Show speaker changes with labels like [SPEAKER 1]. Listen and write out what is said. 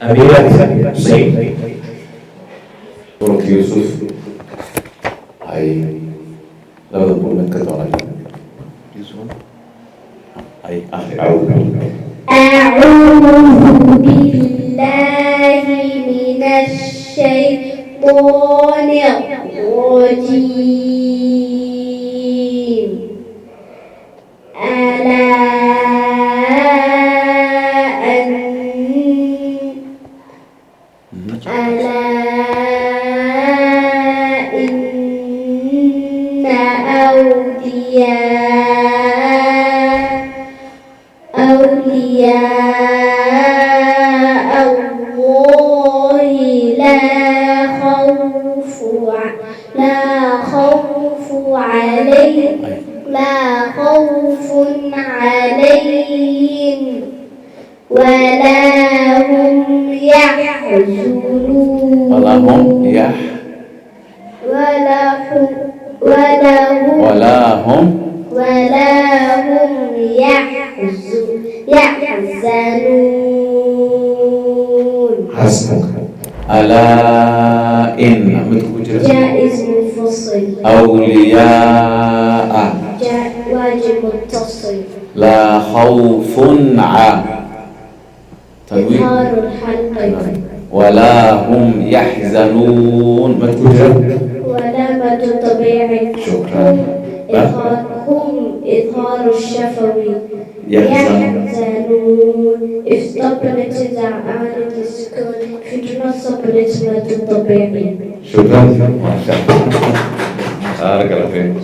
[SPEAKER 1] أميرة حسين سورة يوسف أي لو نقول من كتب أي أعوذ
[SPEAKER 2] بالله من الشيطان الرجيم ألا إن أولياء الله لا خوف عليهم ولا هم يحزنون
[SPEAKER 1] حسبك ألا إن
[SPEAKER 2] جائز منفصل
[SPEAKER 1] أولياء
[SPEAKER 2] واجب متصل
[SPEAKER 1] لا خوف
[SPEAKER 2] إظهار الحلق
[SPEAKER 1] ولا هم يحزنون
[SPEAKER 2] ولامة طبيعي
[SPEAKER 1] شكرا
[SPEAKER 2] إظهار الشفوي
[SPEAKER 1] يحزنون.
[SPEAKER 2] If stabilities are added to school, if you do not stability مد طبيعي.
[SPEAKER 1] شكرا ما شاء الله. بارك الله فيك.